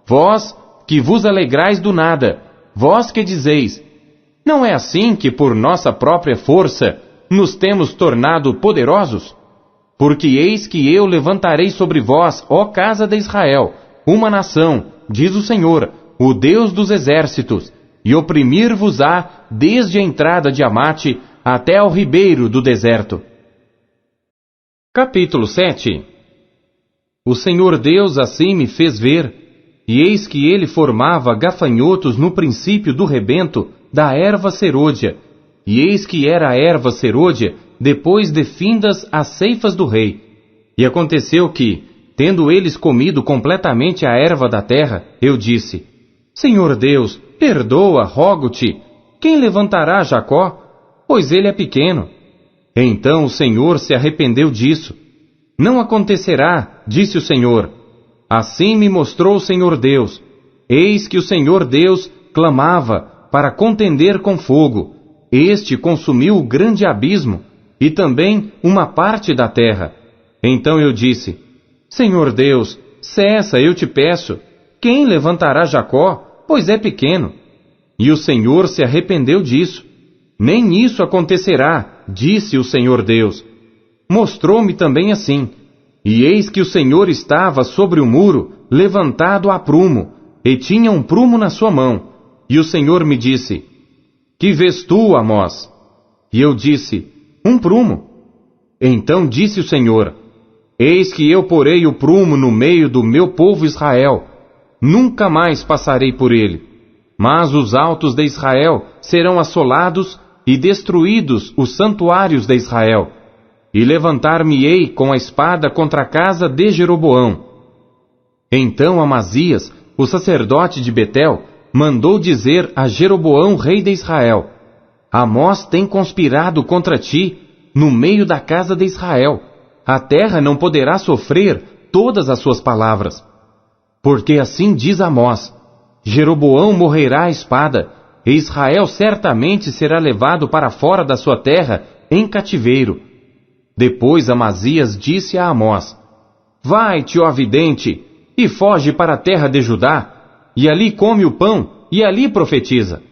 vós que vos alegrais do nada, vós que dizeis: não é assim que por nossa própria força nos temos tornado poderosos? Porque eis que eu levantarei sobre vós, ó casa de Israel, uma nação, diz o Senhor, o Deus dos exércitos, e oprimir-vos-á desde a entrada de Amate até ao ribeiro do deserto. Capítulo 7. O Senhor Deus assim me fez ver, e eis que ele formava gafanhotos no princípio do rebento da erva serôdia, e eis que era a erva serôdia depois de findas as ceifas do rei. E aconteceu que, tendo eles comido completamente a erva da terra, eu disse: Senhor Deus, perdoa, rogo-te, quem levantará Jacó? Pois ele é pequeno. Então o Senhor se arrependeu disso. Não acontecerá, disse o Senhor. Assim me mostrou o Senhor Deus. Eis que o Senhor Deus clamava para contender com fogo. Este consumiu o grande abismo e também uma parte da terra. Então eu disse: Senhor Deus, cessa, eu te peço. Quem levantará Jacó? Pois é pequeno. E o Senhor se arrependeu disso. Nem isso acontecerá, disse o Senhor Deus. Mostrou-me também assim. E eis que o Senhor estava sobre o muro, levantado a prumo, e tinha um prumo na sua mão. E o Senhor me disse: Que vês tu, Amós? E eu disse: Um prumo. Então disse o Senhor: Eis que eu porei o prumo no meio do meu povo Israel. Nunca mais passarei por ele. Mas os altos de Israel serão assolados e destruídos os santuários de Israel. E levantar-me-ei com a espada contra a casa de Jeroboão. Então Amazias, o sacerdote de Betel, mandou dizer a Jeroboão, rei de Israel: Amós tem conspirado contra ti no meio da casa de Israel. A terra não poderá sofrer todas as suas palavras. Porque assim diz Amós: Jeroboão morrerá à espada, e Israel certamente será levado para fora da sua terra em cativeiro. Depois Amazias disse a Amós: Vai-te, ó vidente, e foge para a terra de Judá, e ali come o pão, e ali profetiza.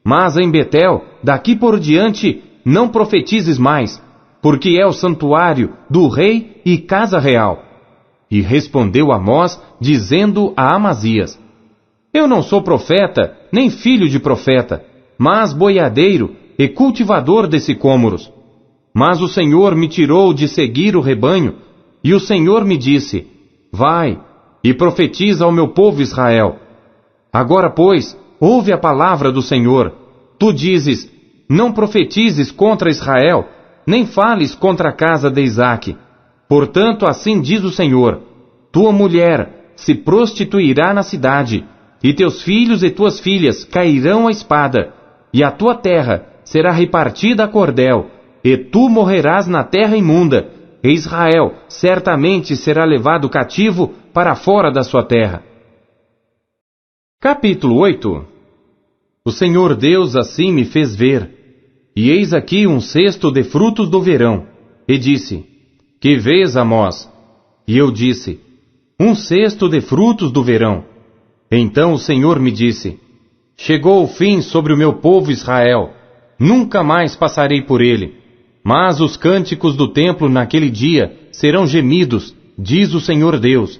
Mas em Betel, daqui por diante, não profetizes mais, porque é o santuário do rei e casa real. E respondeu Amós, dizendo a Amazias: Eu não sou profeta, nem filho de profeta, mas boiadeiro e cultivador de sicômoros. Mas o Senhor me tirou de seguir o rebanho, e o Senhor me disse: Vai, e profetiza ao meu povo Israel. Agora, pois, ouve a palavra do Senhor. Tu dizes: Não profetizes contra Israel, nem fales contra a casa de Isaque. Portanto, assim diz o Senhor: Tua mulher se prostituirá na cidade, e teus filhos e tuas filhas cairão à espada, e a tua terra será repartida a cordel, e tu morrerás na terra imunda, e Israel certamente será levado cativo para fora da sua terra. Capítulo 8. O Senhor Deus assim me fez ver, e eis aqui um cesto de frutos do verão, e disse: Que vês, Amós? E eu disse: Um cesto de frutos do verão. Então o Senhor me disse: Chegou o fim sobre o meu povo Israel, nunca mais passarei por ele. Mas os cânticos do templo naquele dia serão gemidos, diz o Senhor Deus.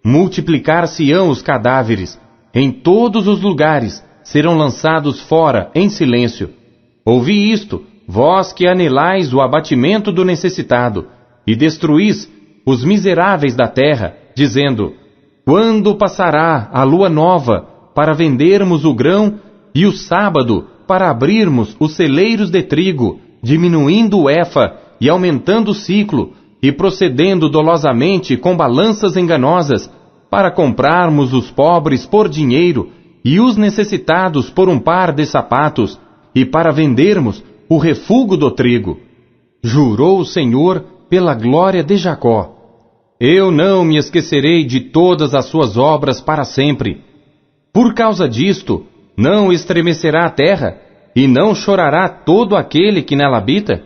Multiplicar-se-ão os cadáveres, em todos os lugares serão lançados fora em silêncio. Ouvi isto, vós que anelais o abatimento do necessitado, e destruís os miseráveis da terra, dizendo: Quando passará a lua nova para vendermos o grão, e o sábado para abrirmos os celeiros de trigo, diminuindo o efa e aumentando o ciclo, e procedendo dolosamente com balanças enganosas, para comprarmos os pobres por dinheiro, e os necessitados por um par de sapatos, e para vendermos o refúgio do trigo. Jurou o Senhor pela glória de Jacó: Eu não me esquecerei de todas as suas obras para sempre. Por causa disto, não estremecerá a terra, e não chorará todo aquele que nela habita?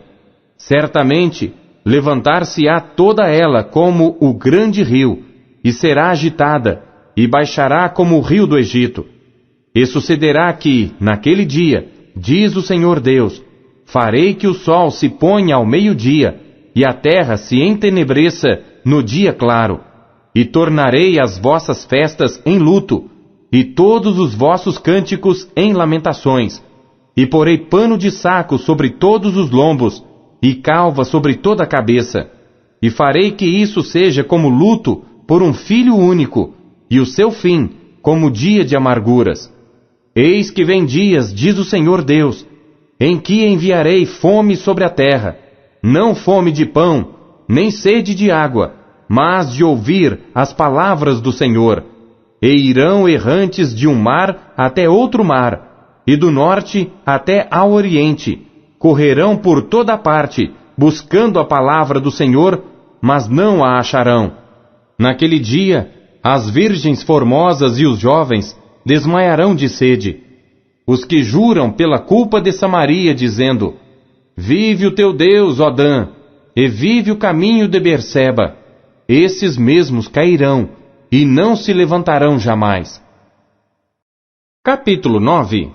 Certamente, levantar-se-á toda ela como o grande rio, e será agitada, e baixará como o rio do Egito. E sucederá que, naquele dia, diz o Senhor Deus, farei que o sol se ponha ao meio-dia, e a terra se entenebreça no dia claro. E tornarei as vossas festas em luto, e todos os vossos cânticos em lamentações. E porei pano de saco sobre todos os lombos, e calva sobre toda a cabeça. E farei que isso seja como luto por um filho único, e o seu fim como dia de amarguras. Eis que vem dias, diz o Senhor Deus, em que enviarei fome sobre a terra, não fome de pão, nem sede de água, mas de ouvir as palavras do Senhor. E irão errantes de um mar até outro mar, e do norte até ao oriente, correrão por toda parte, buscando a palavra do Senhor, mas não a acharão. Naquele dia, as virgens formosas e os jovens desmaiarão de sede. Os que juram pela culpa de Samaria, dizendo, vive o teu Deus, ó Dan, e vive o caminho de Berseba, esses mesmos cairão, e não se levantarão jamais. Capítulo 9.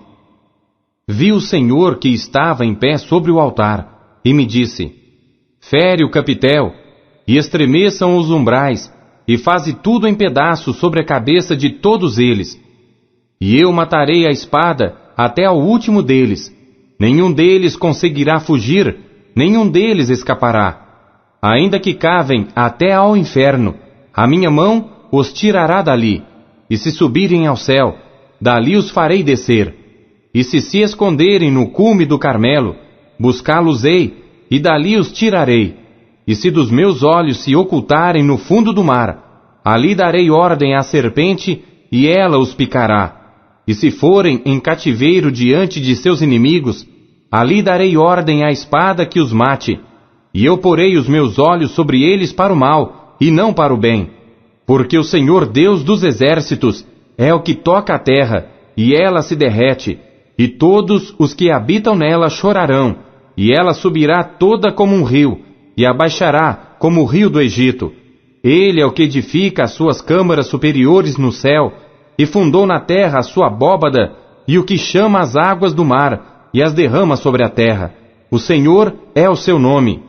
Vi o Senhor que estava em pé sobre o altar, e me disse, fere o capitel, e estremeçam os umbrais, e faze tudo em pedaços sobre a cabeça de todos eles. E eu matarei a espada até ao último deles. Nenhum deles conseguirá fugir, nenhum deles escapará. Ainda que cavem até ao inferno, a minha mão os tirará dali. E se subirem ao céu, dali os farei descer. E se esconderem no cume do Carmelo, buscá-los-ei, e dali os tirarei. E se dos meus olhos se ocultarem no fundo do mar, ali darei ordem à serpente, e ela os picará. E se forem em cativeiro diante de seus inimigos, ali darei ordem à espada que os mate. E eu porei os meus olhos sobre eles para o mal, e não para o bem. Porque o Senhor Deus dos exércitos é o que toca a terra, e ela se derrete, e todos os que habitam nela chorarão, e ela subirá toda como um rio, e abaixará como o rio do Egito. Ele é o que edifica as suas câmaras superiores no céu, e fundou na terra a sua abóbada, e o que chama as águas do mar, e as derrama sobre a terra. O Senhor é o seu nome.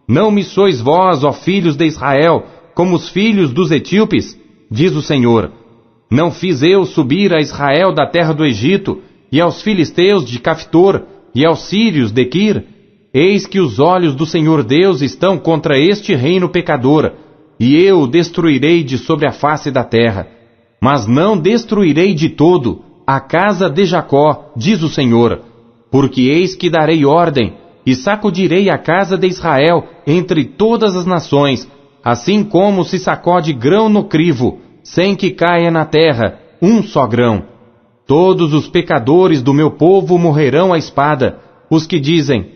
Não me sois vós, ó filhos de Israel, como os filhos dos etíopes, diz o Senhor. Não fiz eu subir a Israel da terra do Egito, e aos filisteus de Caftor, e aos sírios de Quir? Eis que os olhos do Senhor Deus estão contra este reino pecador, e eu o destruirei de sobre a face da terra. Mas não destruirei de todo a casa de Jacó, diz o Senhor, porque eis que darei ordem, e sacudirei a casa de Israel entre todas as nações, assim como se sacode grão no crivo, sem que caia na terra um só grão. Todos os pecadores do meu povo morrerão à espada, os que dizem,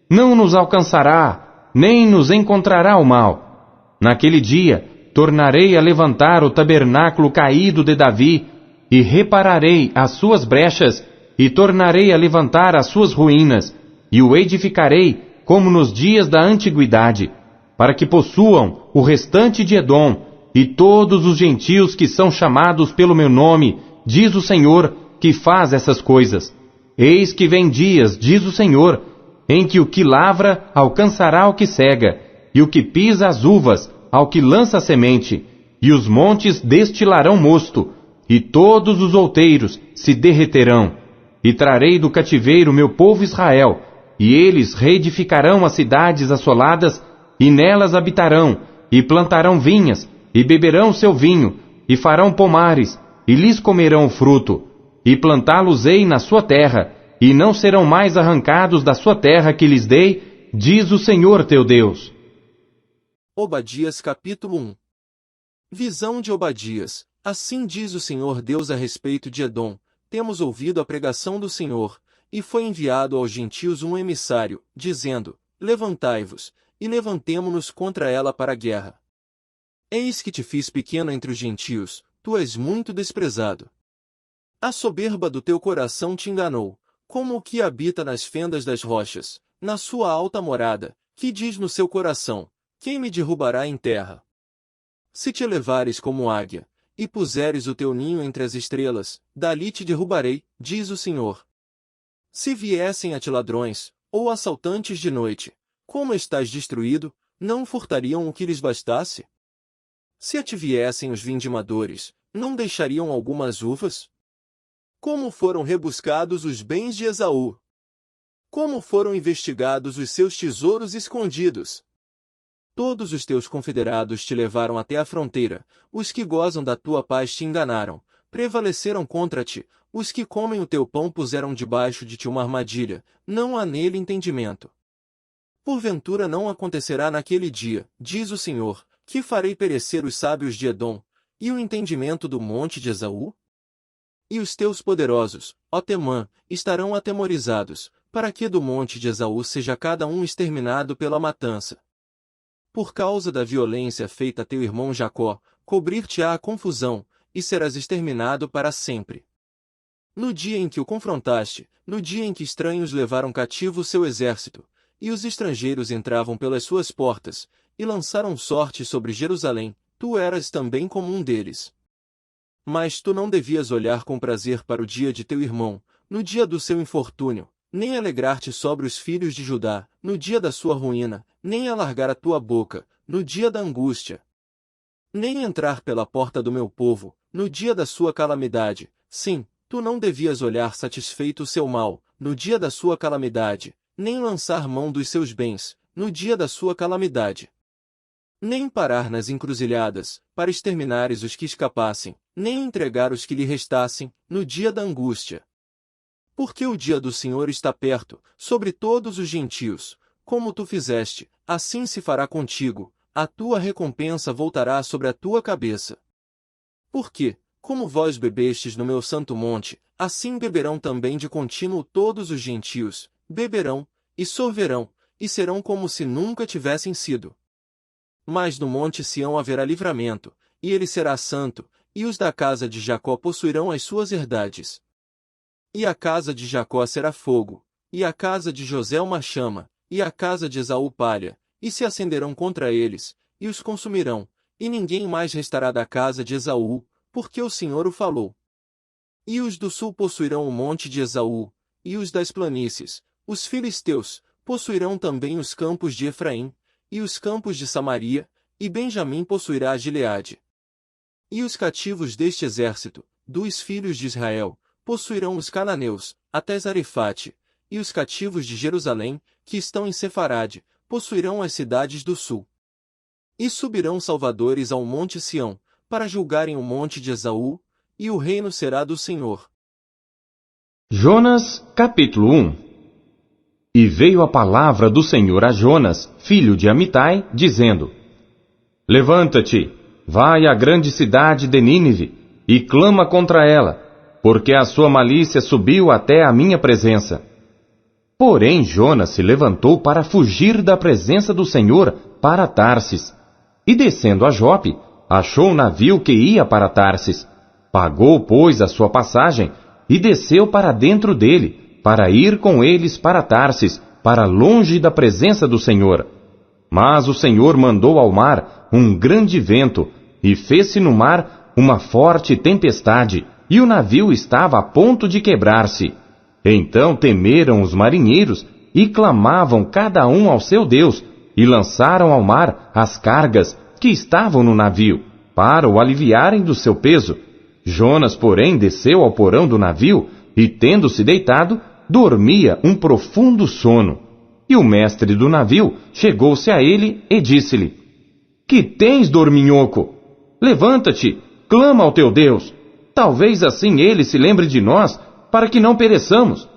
não nos alcançará, nem nos encontrará o mal. Naquele dia, tornarei a levantar o tabernáculo caído de Davi, e repararei as suas brechas, e tornarei a levantar as suas ruínas, e o edificarei como nos dias da antiguidade, para que possuam o restante de Edom, e todos os gentios que são chamados pelo meu nome, diz o Senhor, que faz essas coisas. Eis que vem dias, diz o Senhor, em que o que lavra alcançará o que cega, e o que pisa as uvas ao que lança a semente, e os montes destilarão mosto, e todos os outeiros se derreterão. E trarei do cativeiro meu povo Israel, e eles reedificarão as cidades assoladas, e nelas habitarão, e plantarão vinhas, e beberão seu vinho, e farão pomares, e lhes comerão o fruto, e plantá-los-ei na sua terra, e não serão mais arrancados da sua terra que lhes dei, diz o Senhor teu Deus. Obadias capítulo 1. Visão de Obadias. Assim diz o Senhor Deus a respeito de Edom, temos ouvido a pregação do Senhor, e foi enviado aos gentios um emissário, dizendo, levantai-vos, e levantemo-nos contra ela para a guerra. Eis que te fiz pequeno entre os gentios, tu és muito desprezado. A soberba do teu coração te enganou, como o que habita nas fendas das rochas, na sua alta morada, que diz no seu coração, quem me derrubará em terra? Se te elevares como águia, e puseres o teu ninho entre as estrelas, dali te derrubarei, diz o Senhor. Se viessem a ti ladrões, ou assaltantes de noite, como estás destruído, não furtariam o que lhes bastasse? Se a ti viessem os vindimadores, não deixariam algumas uvas? Como foram rebuscados os bens de Esaú? Como foram investigados os seus tesouros escondidos? Todos os teus confederados te levaram até a fronteira, os que gozam da tua paz te enganaram, prevaleceram contra ti, os que comem o teu pão puseram debaixo de ti uma armadilha, não há nele entendimento. Porventura não acontecerá naquele dia, diz o Senhor, que farei perecer os sábios de Edom, e o entendimento do monte de Esaú? E os teus poderosos, ó Temã, estarão atemorizados, para que do monte de Esaú seja cada um exterminado pela matança. Por causa da violência feita a teu irmão Jacó, cobrir-te-á a confusão, e serás exterminado para sempre. No dia em que o confrontaste, no dia em que estranhos levaram cativo o seu exército, e os estrangeiros entravam pelas suas portas, e lançaram sorte sobre Jerusalém, tu eras também como um deles. Mas tu não devias olhar com prazer para o dia de teu irmão, no dia do seu infortúnio, nem alegrar-te sobre os filhos de Judá, no dia da sua ruína, nem alargar a tua boca, no dia da angústia. Nem entrar pela porta do meu povo, no dia da sua calamidade. Sim, tu não devias olhar satisfeito o seu mal, no dia da sua calamidade, nem lançar mão dos seus bens, no dia da sua calamidade. Nem parar nas encruzilhadas, para exterminares os que escapassem, nem entregar os que lhe restassem, no dia da angústia. Porque o dia do Senhor está perto, sobre todos os gentios, como tu fizeste, assim se fará contigo, a tua recompensa voltará sobre a tua cabeça. Porque, como vós bebestes no meu santo monte, assim beberão também de contínuo todos os gentios, beberão, e sorverão, e serão como se nunca tivessem sido. Mas no monte Sião haverá livramento, e ele será santo, e os da casa de Jacó possuirão as suas herdades. E a casa de Jacó será fogo, e a casa de José uma chama, e a casa de Esaú palha, e se acenderão contra eles, e os consumirão, e ninguém mais restará da casa de Esaú, porque o Senhor o falou. E os do sul possuirão o monte de Esaú, e os das planícies, os filisteus, possuirão também os campos de Efraim, e os campos de Samaria, e Benjamim possuirá Gileade. E os cativos deste exército, dos filhos de Israel, possuirão os cananeus, até Zarefate, e os cativos de Jerusalém, que estão em Sefarade, possuirão as cidades do sul. E subirão salvadores ao monte Sião, para julgarem o monte de Esaú, e o reino será do Senhor. Jonas, capítulo 1. E veio a palavra do Senhor a Jonas, filho de Amitai, dizendo: Levanta-te, vai à grande cidade de Nínive, e clama contra ela, porque a sua malícia subiu até a minha presença. Porém Jonas se levantou para fugir da presença do Senhor para Tarsis, e descendo a Jope, achou um navio que ia para Tarsis. Pagou, pois, a sua passagem, e desceu para dentro dele, para ir com eles para Tarsis, para longe da presença do Senhor. Mas o Senhor mandou ao mar um grande vento, e fez-se no mar uma forte tempestade, e o navio estava a ponto de quebrar-se. Então temeram os marinheiros, e clamavam cada um ao seu Deus, e lançaram ao mar as cargas que estavam no navio, para o aliviarem do seu peso. Jonas, porém, desceu ao porão do navio, e tendo-se deitado, dormia um profundo sono. E o mestre do navio chegou-se a ele e disse-lhe: Que tens, dorminhoco? Levanta-te, clama ao teu Deus. Talvez assim ele se lembre de nós, para que não pereçamos.